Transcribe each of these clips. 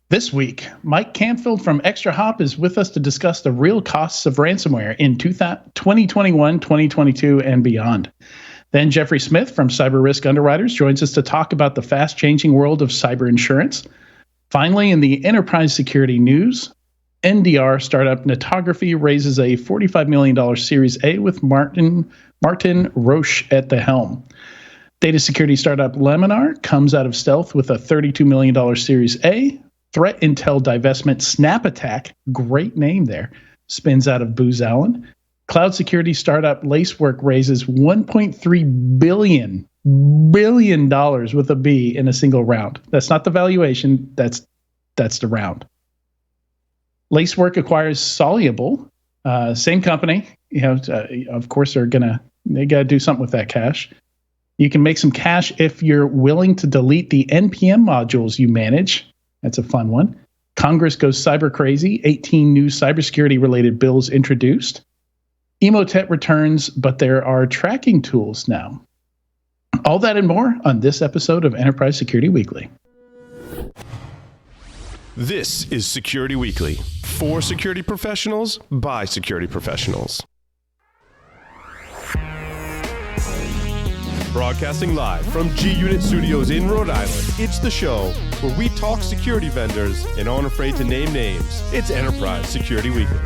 This week, Mike Campfield from ExtraHop is with us to discuss the real costs of ransomware in 2021, 2022, and beyond. Then Jeffrey Smith from Cyber Risk Underwriters joins us to talk about the fast-changing world of cyber insurance. Finally, in the enterprise security news, NDR startup Netography raises a $45 million Series A with Martin Roche at the helm. Data security startup Laminar comes out of stealth with a $32 million Series A. Threat intel divestment Snap Attack, great name there, spins out of Booz Allen. Cloud security startup Lacework raises $1.3 billion with a B in a single round. That's not the valuation, that's the round. Lacework acquires Soluble, same company. Of course they got to do something with that cash. You can make some cash if you're willing to delete the NPM modules you manage. That's a fun one. Congress goes cyber crazy. 18 new cybersecurity related bills introduced. Emote returns, but there are tracking tools now. All that and more on this episode of Enterprise Security Weekly. This is Security Weekly, for security professionals, by security professionals. Broadcasting live from G-Unit Studios in Rhode Island, it's the show where we talk security vendors and aren't afraid to name names. It's Enterprise Security Weekly.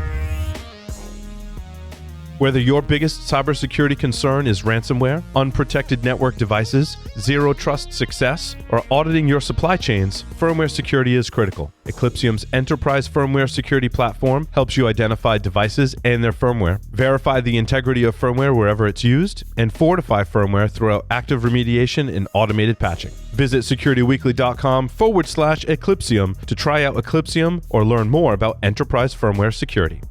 Whether your biggest cybersecurity concern is ransomware, unprotected network devices, zero trust success, or auditing your supply chains, firmware security is critical. Eclipsium's enterprise firmware security platform helps you identify devices and their firmware, verify the integrity of firmware wherever it's used, and fortify firmware throughout active remediation and automated patching. Visit securityweekly.com/Eclipsium to try out Eclipsium or learn more about enterprise firmware security.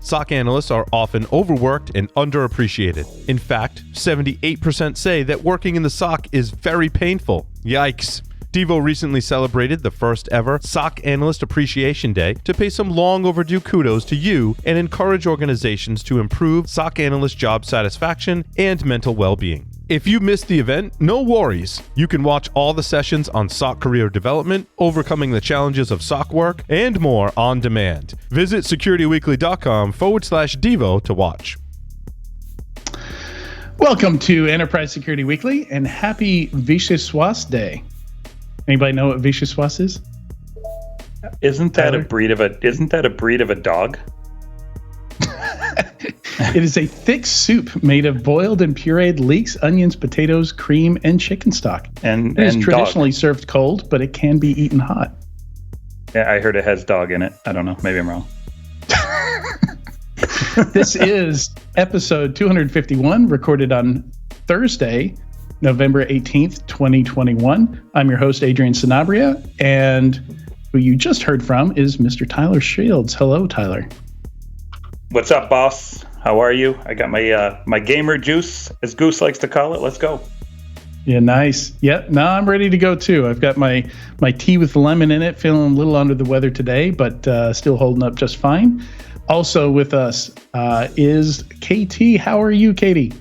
SOC analysts are often overworked and underappreciated. In fact, 78% say that working in the SOC is very painful. Yikes. Devo recently celebrated the first ever SOC Analyst Appreciation Day to pay some long overdue kudos to you and encourage organizations to improve SOC analyst job satisfaction and mental well-being. If you missed the event, no worries. You can watch all the sessions on SOC career development, overcoming the challenges of SOC work, and more on demand. Visit securityweekly.com/Devo to watch. Welcome to Enterprise Security Weekly and happy Vichyssoise Day. Anybody know what Vichyssoise is? Isn't that a breed of a dog? It is a thick soup made of boiled and pureed leeks, onions, potatoes, cream, and chicken stock. It is traditionally served cold, but it can be eaten hot. Yeah, I heard it has dog in it. I don't know. Maybe I'm wrong. This is episode 251, recorded on Thursday, November 18th, 2021. I'm your host, Adrian Sanabria, and who you just heard from is Mr. Tyler Shields. Hello, Tyler. What's up, boss? How are you? I got my gamer juice, as Goose likes to call it. Let's go. Yeah, nice. Yeah, no, I'm ready to go too. I've got my tea with lemon in it, feeling a little under the weather today, but still holding up just fine. Also with us is Katie. How are you, Katie?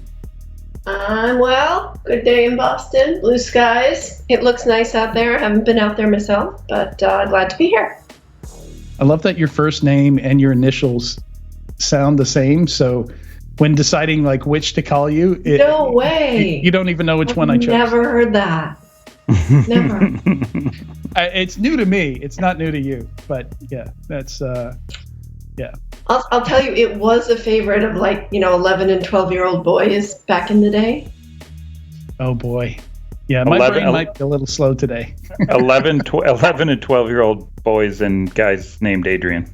I'm well. Good day in Boston. Blue skies. It looks nice out there. I haven't been out there myself, but glad to be here. I love that your first name and your initials sound the same, so when deciding like which to call you, no way, you don't even know which one I chose. Never heard that. Never. It's new to me. It's not new to you, but yeah, that's yeah. I'll tell you, it was a favorite of 11 and 12-year-old boys back in the day. Oh boy, yeah, my brain might be a little slow today. 11 and 12-year-old boys and guys named Adrian.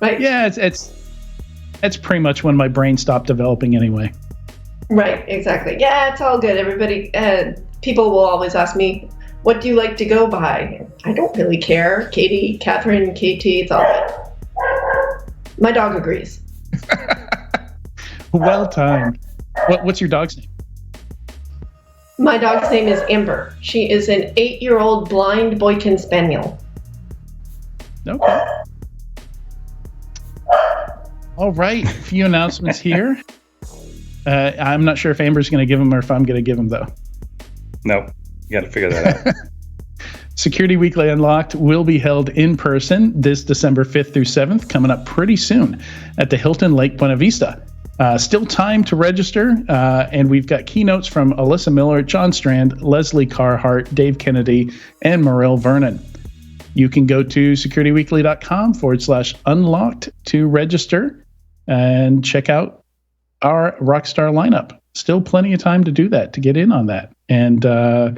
Right. Yeah, it's pretty much when my brain stopped developing anyway. Right, exactly. Yeah, it's all good. Everybody, people will always ask me, what do you like to go by? I don't really care. Katie, Catherine, KT, it's all good. My dog agrees. Well timed. What's your dog's name? My dog's name is Amber. She is an 8-year-old blind Boykin Spaniel. Okay. All right, a few announcements here. I'm not sure if Amber's going to give them or if I'm going to give them, though. No, you got to figure that out. Security Weekly Unlocked will be held in person this December 5th through 7th, coming up pretty soon at the Hilton Lake Buena Vista. Still time to register, and we've got keynotes from Alyssa Miller, John Strand, Leslie Carhart, Dave Kennedy, and Morel Vernon. You can go to securityweekly.com/unlocked to register and check out our Rockstar lineup. Still plenty of time to do that, to get in on that. And a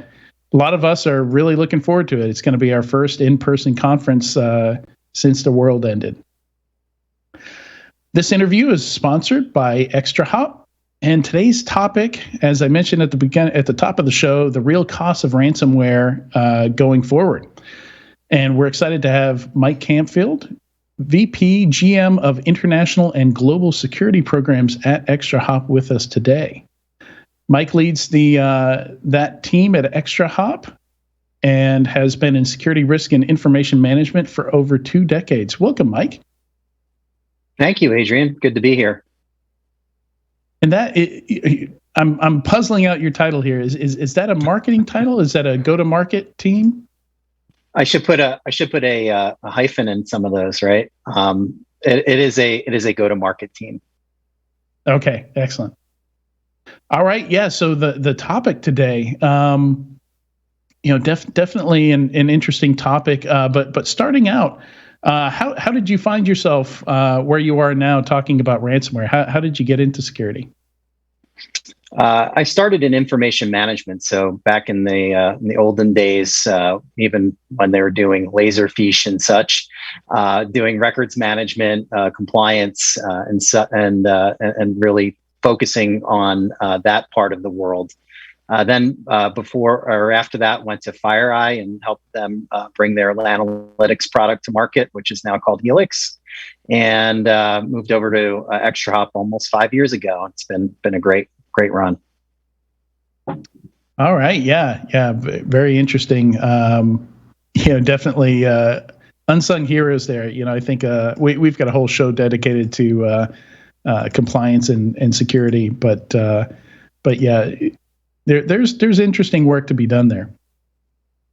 lot of us are really looking forward to it. It's going to be our first in-person conference since the world ended. This interview is sponsored by ExtraHop, and today's topic, as I mentioned at the top of the show, the real cost of ransomware going forward. And we're excited to have Mike Campfield, VP GM of International and Global Security Programs at ExtraHop, with us today. Mike leads that team at ExtraHop and has been in security risk and information management for over 2 decades. Welcome, Mike. Thank you, Adrian. Good to be here. And I'm puzzling out your title here. Is that a marketing title? Is that a go-to-market team? I should put a hyphen in some of those, right? It is a go-to-market team. Okay, excellent. All right, yeah. So the topic today, definitely an interesting topic. But starting out, how did you find yourself where you are now, talking about ransomware? How did you get into security? I started in information management. So back in the olden days, even when they were doing Laserfish and such, doing records management, compliance, and really focusing on that part of the world. Then before or after that, went to FireEye and helped them bring their analytics product to market, which is now called Helix, and moved over to ExtraHop almost 5 years ago. It's been a great run. All right, yeah, very interesting. Definitely unsung heroes there. I think we've got a whole show dedicated to compliance and security, but yeah. There's interesting work to be done there.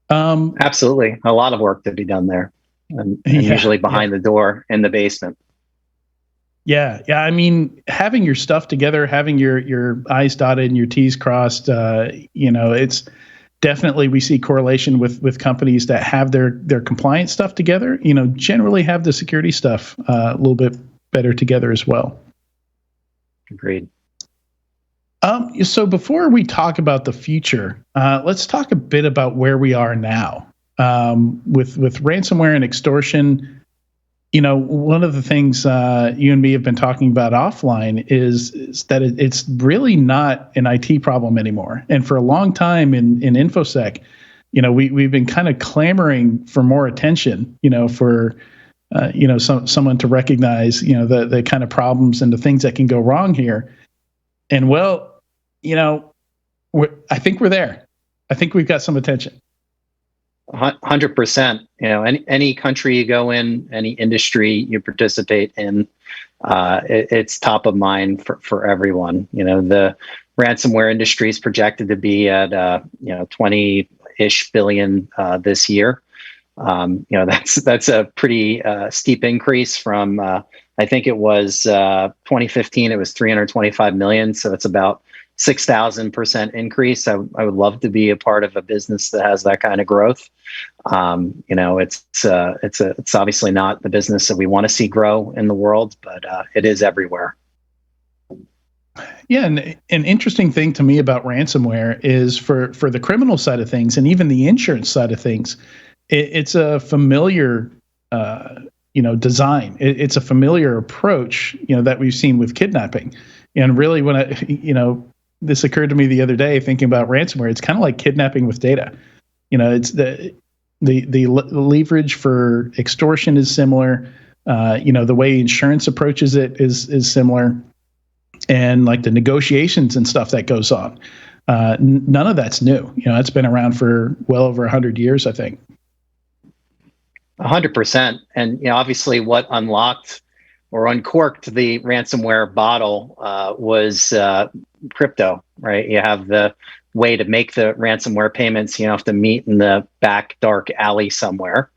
Absolutely, a lot of work to be done there, and usually behind the door in the basement. Yeah. I mean, having your stuff together, having your I's dotted and your T's crossed, it's definitely, we see correlation with companies that have their compliance stuff together. Generally have the security stuff a little bit better together as well. Agreed. So before we talk about the future, let's talk a bit about where we are now with ransomware and extortion. One of the things you and me have been talking about offline is that it's really not an IT problem anymore. And for a long time in InfoSec, we've been kind of clamoring for more attention, for someone to recognize, the kind of problems and the things that can go wrong here. And I think we're there. I think we've got some attention. 100%. Any country you go in, any industry you participate in, it's top of mind for everyone. The ransomware industry is projected to be at 20-ish billion this year. That's a pretty steep increase from I think it was 2015. It was 325 million. So it's about 6,000% increase. I would love to be a part of a business that has that kind of growth. It's obviously not the business that we want to see grow in the world, but it is everywhere. Yeah, and an interesting thing to me about ransomware is for the criminal side of things and even the insurance side of things, it's a familiar design. It's a familiar approach, that we've seen with kidnapping. And really, when this occurred to me the other day, thinking about ransomware, it's kind of like kidnapping with data. It's the leverage for extortion is similar. The way insurance approaches it is similar, and like the negotiations and stuff that goes on. None of that's new. It's been around for well over 100 years, I think. 100%. And obviously what unlocked or uncorked the ransomware bottle was crypto, right? You have the way to make the ransomware payments. You have to meet in the back dark alley somewhere.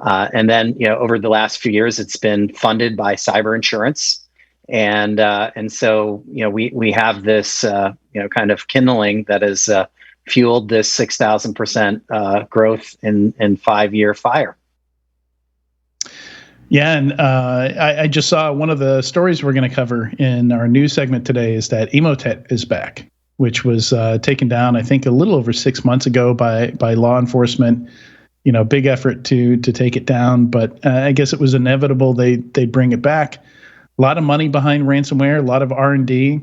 And then, over the last few years, it's been funded by cyber insurance. And so, we have this, kind of kindling that has fueled this 6,000% growth in 5-year fire. Yeah, and I just saw one of the stories we're going to cover in our news segment today is that Emote is back, which was taken down, I think, a little over 6 months ago by law enforcement. Big effort to take it down, but I guess it was inevitable they bring it back. A lot of money behind ransomware, a lot of R&D,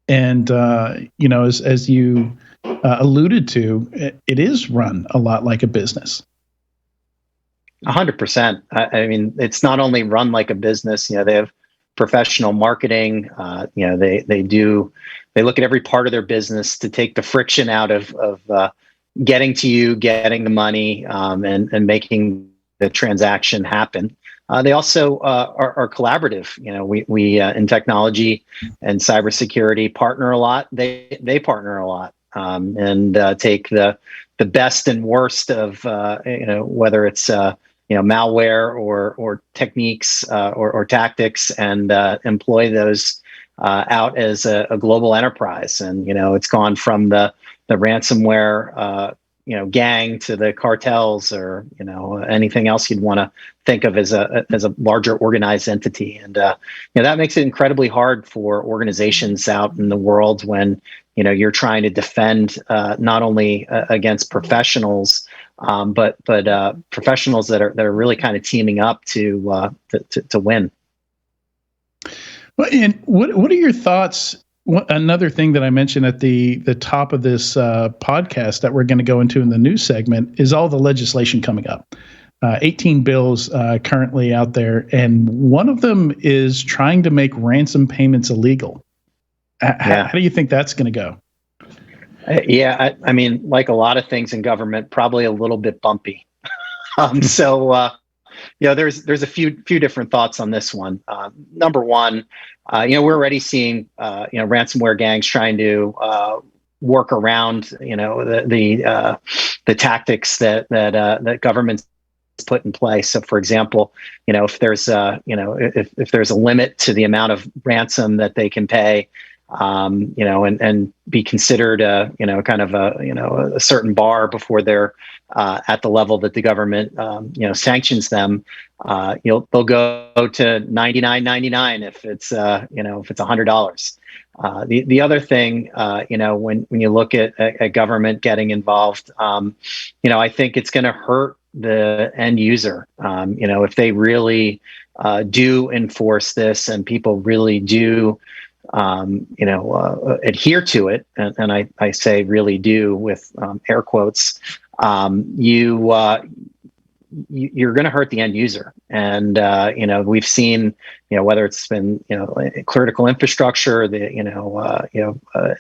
and as you alluded to, it is run a lot like a business. 100%. I mean, it's not only run like a business. They have professional marketing. They look at every part of their business to take the friction out of getting to you, getting the money, and making the transaction happen. They also are collaborative. We in technology and cybersecurity partner a lot. They partner a lot, and take the best and worst of whether it's malware or techniques or tactics, and employ those out as a global enterprise. And it's gone from the ransomware gang to the cartels, or anything else you'd want to think of as a larger organized entity. And that makes it incredibly hard for organizations out in the world when you're trying to defend not only against professionals, but professionals that are really kind of teaming up to win. Well, and what are your thoughts? Another thing that I mentioned at the top of this podcast that we're going to go into in the news segment is all the legislation coming up. 18 bills currently out there, and one of them is trying to make ransom payments illegal. How do you think that's going to go? I mean, like a lot of things in government, probably a little bit bumpy. There's a few different thoughts on this one. Number one, we're already seeing ransomware gangs trying to work around the tactics that governments put in place. So, for example, if there's if there's a limit to the amount of ransom that they can pay, and be considered kind of a certain bar before they're at the level that the government sanctions them, they'll go to $99.99 if it's $100. The other thing, when you look at government getting involved, I think it's going to hurt the end user. If they really do enforce this and people really do adhere to it, and I say really do with air quotes, you're going to hurt the end user. And we've seen whether it's been critical infrastructure,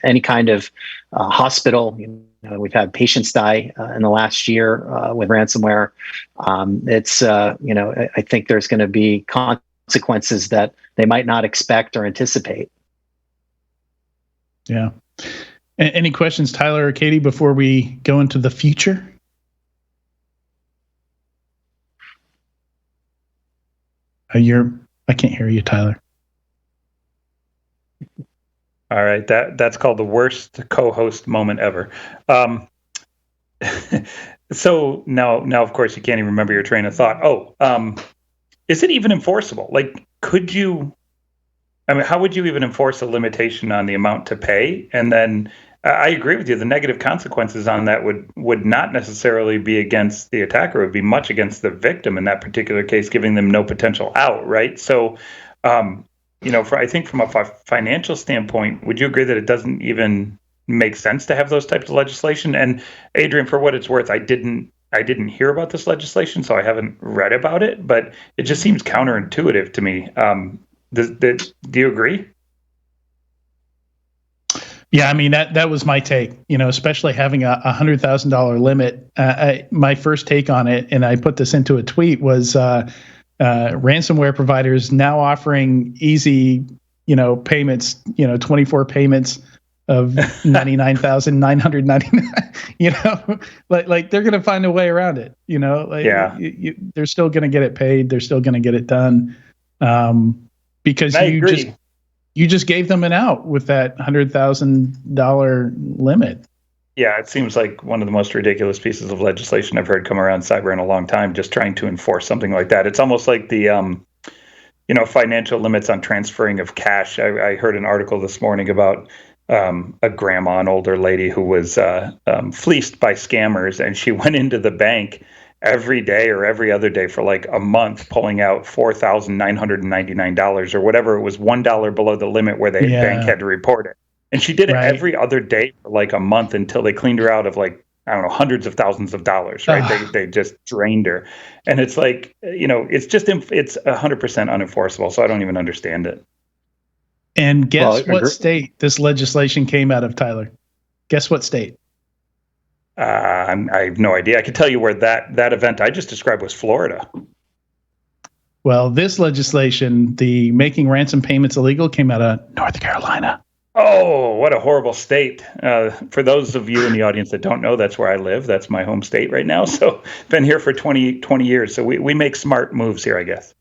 any kind of hospital. We've had patients die in the last year with ransomware. I think there's going to be consequences that they might not expect or anticipate. Yeah. Any questions, Tyler or Katie, before we go into the future? I can't hear you, Tyler. All right, that's called the worst co-host moment ever. So now, of course, you can't even remember your train of thought. Is it even enforceable? Like, how would you even enforce a limitation on the amount to pay? And then I agree with you. The negative consequences on that would not necessarily be against the attacker. It would be much against the victim in that particular case, giving them no potential out, right? So, I think from a financial standpoint, would you agree that it doesn't even make sense to have those types of legislation? And Adrian, for what it's worth, I didn't hear about this legislation, so I haven't read about it, but it just seems counterintuitive to me. Do you agree? Yeah, I mean, that was my take, especially having a $100,000 limit. My first take on it, and I put this into a tweet, was ransomware providers now offering easy, payments, 24 payments of 99,999. Like they're going to find a way around it. They're still going to get it paid. They're still going to get it done, because you just gave them an out with that $100,000 limit. Yeah, it seems like one of the most ridiculous pieces of legislation I've heard come around cyber in a long time, just trying to enforce something like that. It's almost like the, financial limits on transferring of cash. I heard an article this morning about a grandma, an older lady who was fleeced by scammers, and she went into the bank every day or every other day for like a month, pulling out $4,999 or whatever. It was $1 below the limit where the bank had to report it. And she did it every other day for like a month until they cleaned her out of like, I don't know, hundreds of thousands of dollars, right? They just drained her. And it's like, it's 100% unenforceable. So I don't even understand it. And guess what state this legislation came out of, Tyler? Guess what state? I have no idea. I can tell you where that event I just described was Florida. Well, this legislation, the making ransom payments illegal, came out of North Carolina. Oh, what a horrible state. For those of you in the audience that don't know, that's where I live. That's my home state right now. So been here for 20 years. So we make smart moves here, I guess.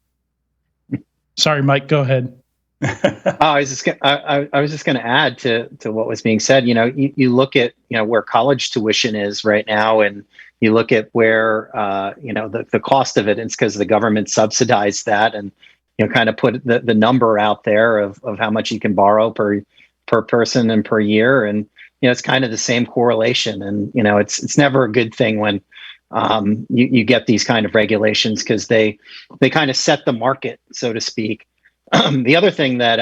Sorry, Mike, go ahead. I was just going to add to what was being said. You look at, where college tuition is right now, and you look at where, the cost of it, it's because the government subsidized that, and, kind of put the number out there of how much you can borrow per person and per year. And, it's kind of the same correlation. And, it's never a good thing when you get these kind of regulations, because they kind of set the market, so to speak. The other thing that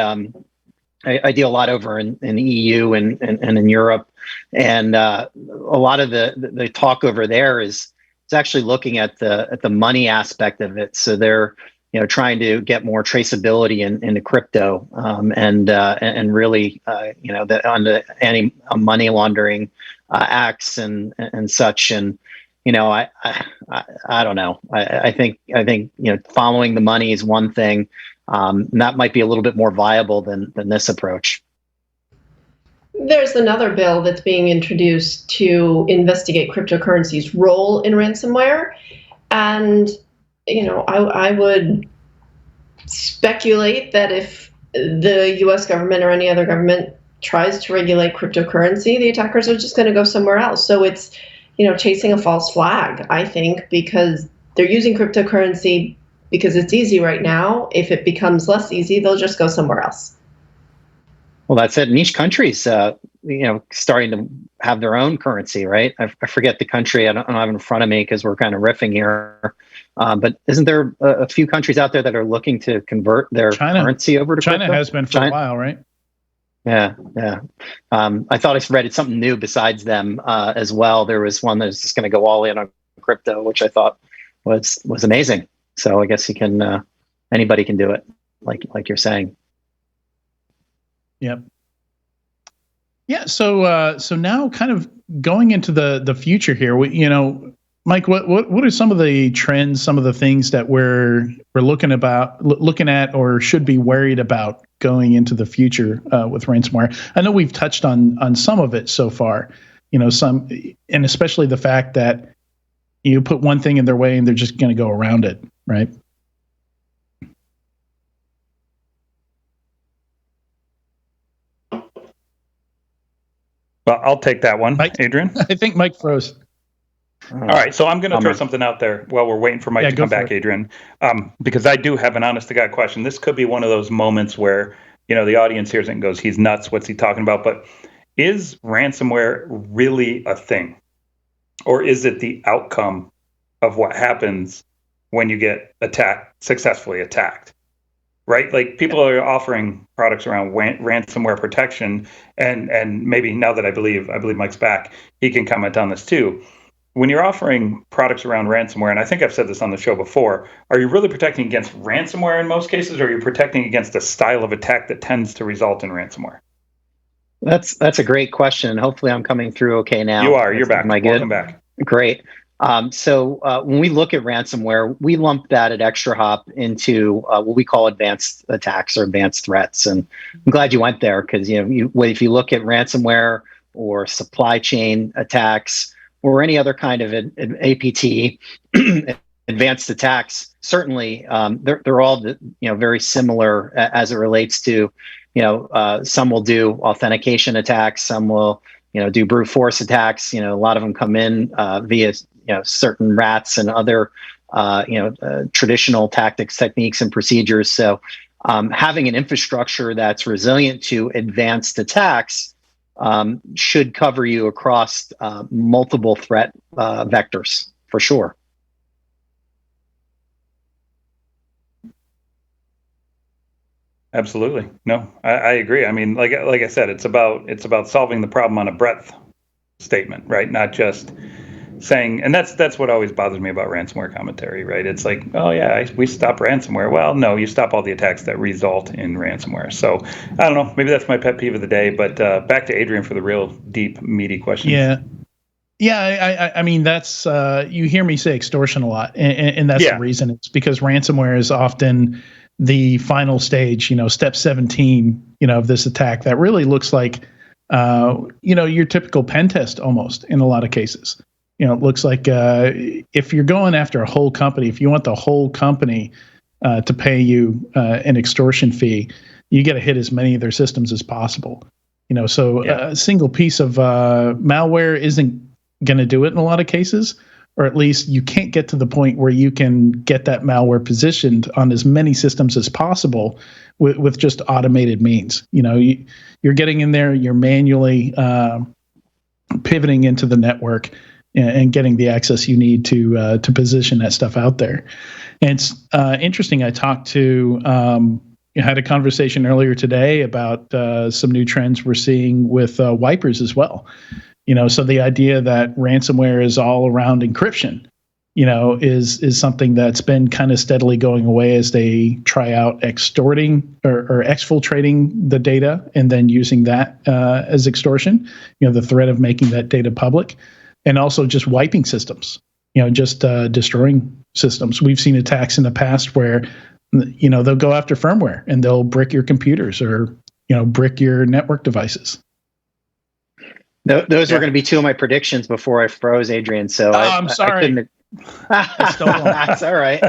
I deal a lot over in the EU and in Europe, and a lot of the talk over there is actually looking at the money aspect of it. So they're trying to get more traceability into crypto, and really on the anti-money laundering acts and such. And I don't know. I think following the money is one thing. And that might be a little bit more viable than this approach. There's another bill that's being introduced to investigate cryptocurrency's role in ransomware. And, I would speculate that if the US government or any other government tries to regulate cryptocurrency, the attackers are just going to go somewhere else. So it's, chasing a false flag, I think, because they're using cryptocurrency because it's easy right now. If it becomes less easy, they'll just go somewhere else. Well, that's it. And each country's, starting to have their own currency, right? I forget the country. I don't have it in front of me because we're kind of riffing here. But isn't there a few countries out there that are looking to convert their currency over to China? Crypto? Has been for a while, right? Yeah. I thought I read something new besides them as well. There was one that's just going to go all in on crypto, which I thought was amazing. So I guess anybody can do it, like you're saying. Yep. Yeah. So now, kind of going into the future here, Mike, what are some of the trends, some of the things that we're looking at, or should be worried about going into the future with ransomware? I know we've touched on some of it so far. Some, and especially the fact that you put one thing in their way and they're just going to go around it, right? Well, I'll take that one, Mike, Adrian. I think Mike froze. All right, so I'm going to throw something out there while we're waiting for Mike to come back, Adrian, because I do have an honest-to-God question. This could be one of those moments where, the audience hears it and goes, he's nuts, what's he talking about? But is ransomware really a thing? Or is it the outcome of what happens when you get successfully attacked? Right? Like, people are offering products around ransomware protection, and maybe now that I believe Mike's back, he can comment on this too. When you're offering products around ransomware, and I think I've said this on the show before, are you really protecting against ransomware in most cases, or are you protecting against a style of attack that tends to result in ransomware? That's a great question. Hopefully I'm coming through okay now. You are. You're back. Am I good? Welcome back. Great. So when we look at ransomware, we lump that at ExtraHop into what we call advanced attacks or advanced threats. And I'm glad you went there because if you look at ransomware or supply chain attacks or any other kind of APT, advanced attacks, certainly they're all very similar as it relates to some will do authentication attacks, some will do brute force attacks. A lot of them come in via certain rats and other traditional tactics, techniques, and procedures. So having an infrastructure that's resilient to advanced attacks should cover you across multiple threat vectors for sure. Absolutely. No, I agree. I mean, like I said, it's about solving the problem on a breadth statement, right? Not just saying, and that's what always bothers me about ransomware commentary, right? It's like, oh yeah, we stop ransomware. Well, no, you stop all the attacks that result in ransomware. So I don't know, maybe that's my pet peeve of the day, but back to Adrian for the real deep, meaty questions. Yeah, I mean, that's, you hear me say extortion a lot, and that's the reason. It's because ransomware is often the final stage, step 17, of this attack that really looks like, your typical pen test almost in a lot of cases. It looks like if you're going after a whole company, if you want the whole company to pay you an extortion fee, you got to hit as many of their systems as possible. A single piece of malware isn't going to do it in a lot of cases, or at least you can't get to the point where you can get that malware positioned on as many systems as possible with just automated means. You're getting in there, you're manually pivoting into the network and getting the access you need to position that stuff out there. And it's interesting. I talked to had a conversation earlier today about some new trends we're seeing with wipers as well. So the idea that ransomware is all around encryption, is something that's been kind of steadily going away as they try out extorting or exfiltrating the data and then using that as extortion, the threat of making that data public, and also just wiping systems, just destroying systems. We've seen attacks in the past where, they'll go after firmware and they'll brick your computers or, brick your network devices. Those were going to be two of my predictions before I froze, Adrian. So I'm sorry. That's all right.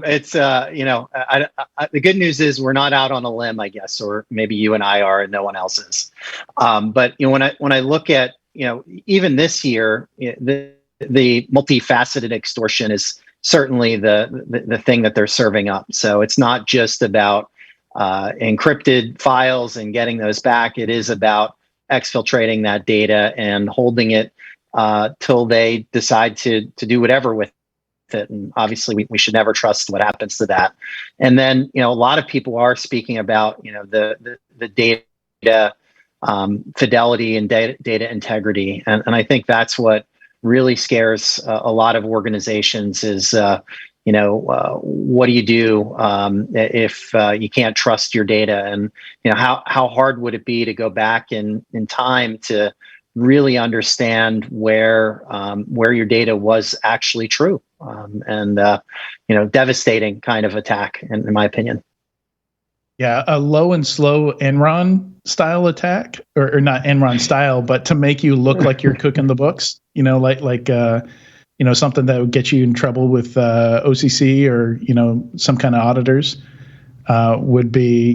It's the good news is we're not out on a limb, I guess, or maybe you and I are, and no one else is. But when I look at even this year, the multifaceted extortion is certainly the thing that they're serving up. So it's not just about encrypted files and getting those back. It is about exfiltrating that data and holding it till they decide to do whatever with it. And obviously we should never trust what happens to that. And then, a lot of people are speaking about, the data fidelity and data integrity. And I think that's what really scares a lot of organizations is, what do you do if you can't trust your data? And how hard would it be to go back in time to really understand where your data was actually true, and devastating kind of attack, in my opinion. Yeah, a low and slow Enron style attack, or not Enron style, but to make you look like you're cooking the books. Something that would get you in trouble with OCC or some kind of auditors would be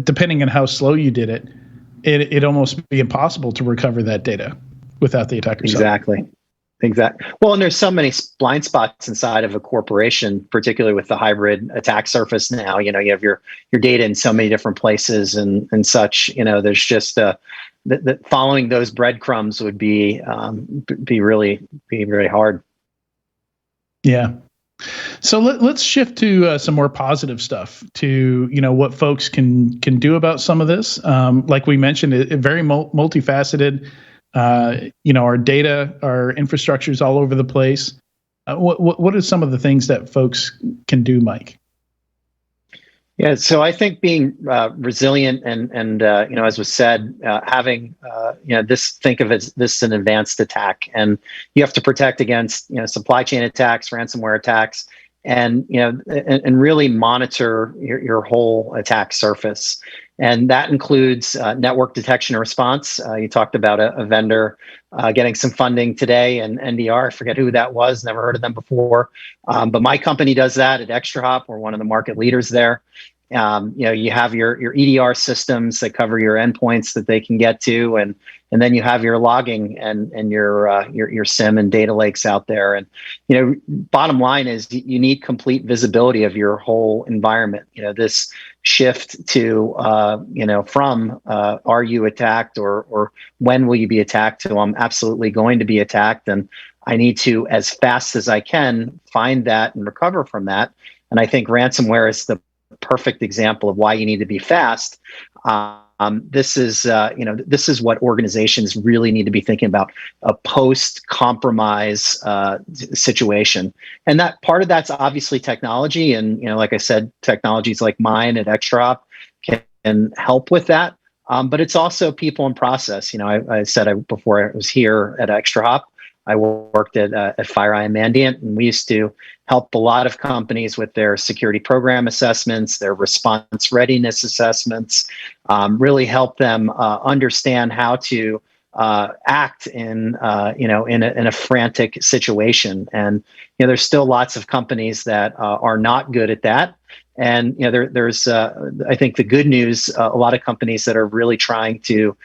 depending on how slow you did it, it'd almost be impossible to recover that data without the attacker. Exactly. Well, and there's so many blind spots inside of a corporation, particularly with the hybrid attack surface now. You have your data in so many different places and such. There's just the following those breadcrumbs would be really hard. Yeah. So let's shift to some more positive stuff, to what folks can do about some of this. Like we mentioned, it very multifaceted. Our data, our infrastructure is all over the place. What are some of the things that folks can do, Mike? Yeah, so I think being resilient and as was said, having think of it as this an advanced attack, and you have to protect against supply chain attacks, ransomware attacks, and and really monitor your whole attack surface, and that includes network detection and response. You talked about a vendor getting some funding today, and NDR. I forget who that was. Never heard of them before, but my company does that at ExtraHop. We're one of the market leaders there. You have your EDR systems that cover your endpoints that they can get to, and then you have your logging and your SIM and data lakes out there. And bottom line is you need complete visibility of your whole environment. This shift to from are you attacked or when will you be attacked to I'm absolutely going to be attacked, and I need to, as fast as I can, find that and recover from that. And I think ransomware is the perfect example of why you need to be fast. This is what organizations really need to be thinking about: a post-compromise situation, and that part of that's obviously technology. And like I said, technologies like mine at ExtraHop can help with that. But it's also people and process. I said before I was here at ExtraHop, I worked at FireEye and Mandiant, and we used to help a lot of companies with their security program assessments, their response readiness assessments, really help them understand how to act in a frantic situation. And there's still lots of companies that are not good at that. And there's I think the good news, a lot of companies that are really trying to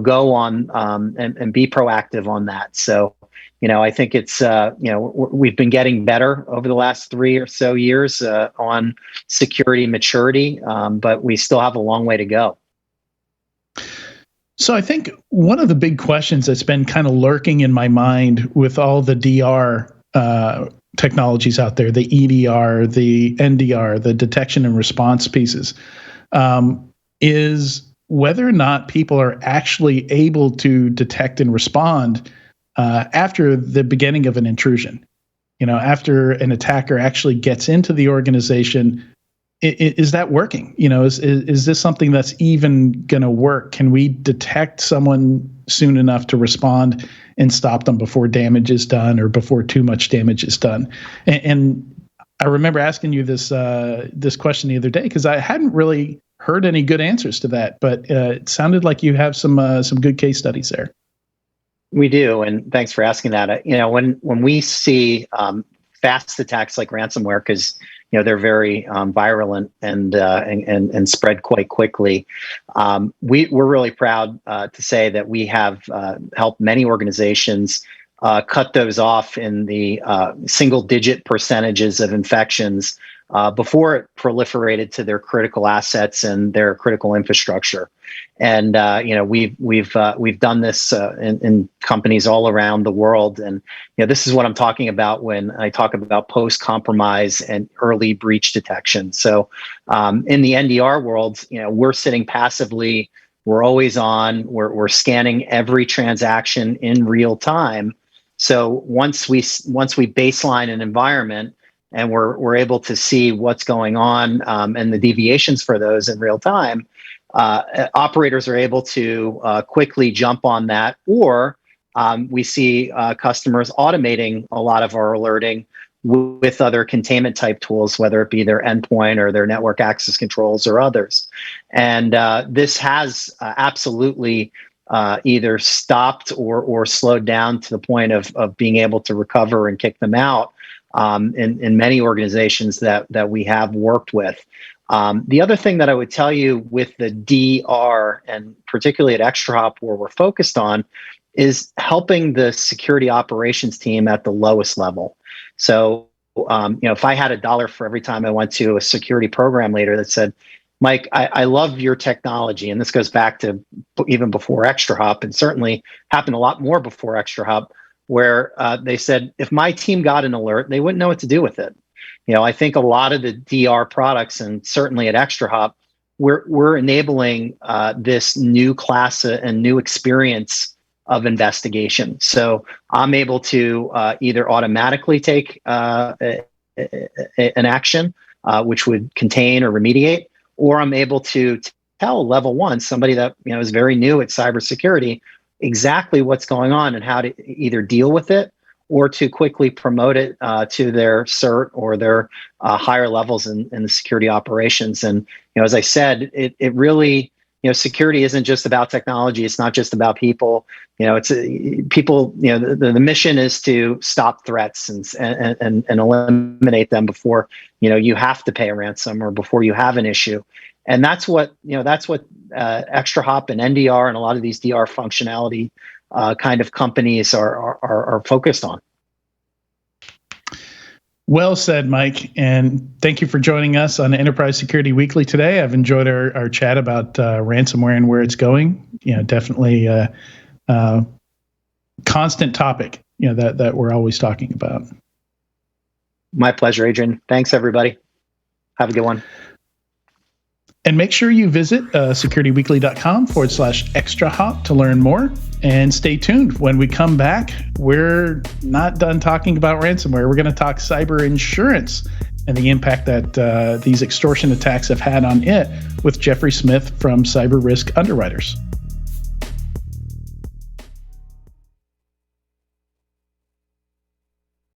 go on and be proactive on that. So I think it's we've been getting better over the last 3 or so years on security maturity, but we still have a long way to go. So I think one of the big questions that's been kind of lurking in my mind with all the DR technologies out there, the EDR, the NDR, the detection and response pieces, is whether or not people are actually able to detect and respond after the beginning of an intrusion. After an attacker actually gets into the organization, is that working? Is this something that's even going to work? Can we detect someone soon enough to respond and stop them before damage is done or before too much damage is done? And I remember asking you this question the other day because I hadn't really heard any good answers to that, but it sounded like you have some good case studies there. We do, and thanks for asking that. When we see fast attacks like ransomware, because they're very virulent and spread quite quickly, we're really proud to say that we have helped many organizations cut those off in the single-digit percentages of infections before it proliferated to their critical assets and their critical infrastructure. And we've done this in companies all around the world. And this is what I'm talking about when I talk about post-compromise and early breach detection. So in the NDR world, we're sitting passively. We're always on. We're scanning every transaction in real time. So once we baseline an environment, and we're able to see what's going on and the deviations for those in real time, operators are able to quickly jump on that, or we see customers automating a lot of our alerting with other containment type tools, whether it be their endpoint or their network access controls or others. And this has absolutely either stopped or slowed down to the point of being able to recover and kick them out in many organizations that we have worked with. The other thing that I would tell you with the DR, and particularly at ExtraHop, where we're focused on, is helping the security operations team at the lowest level. So, if I had $1 for every time I went to a security program leader that said, Mike, I love your technology, and this goes back to even before ExtraHop, and certainly happened a lot more before ExtraHop, where they said, if my team got an alert, they wouldn't know what to do with it. I think a lot of the DR products, and certainly at ExtraHop, we're enabling this new class and new experience of investigation. So I'm able to either automatically take an action, which would contain or remediate, or I'm able to tell level one, somebody that is very new at cybersecurity, exactly what's going on and how to either deal with it or to quickly promote it to their CERT or their higher levels in the security operations. And as I said, it really, security isn't just about technology. It's not just about people. It's people. The mission is to stop threats and eliminate them before you have to pay a ransom or before you have an issue. And that's what ExtraHop and NDR and a lot of these DR functionality kind of companies are focused on. Well said, Mike, and thank you for joining us on Enterprise Security Weekly today. I've enjoyed our chat about ransomware and where it's going. Definitely constant topic, that we're always talking about. My pleasure, Adrian. Thanks, everybody. Have a good one. And make sure you visit securityweekly.com/ExtraHop to learn more. And stay tuned. When we come back, we're not done talking about ransomware. We're going to talk cyber insurance and the impact that these extortion attacks have had on it with Jeffrey Smith from Cyber Risk Underwriters.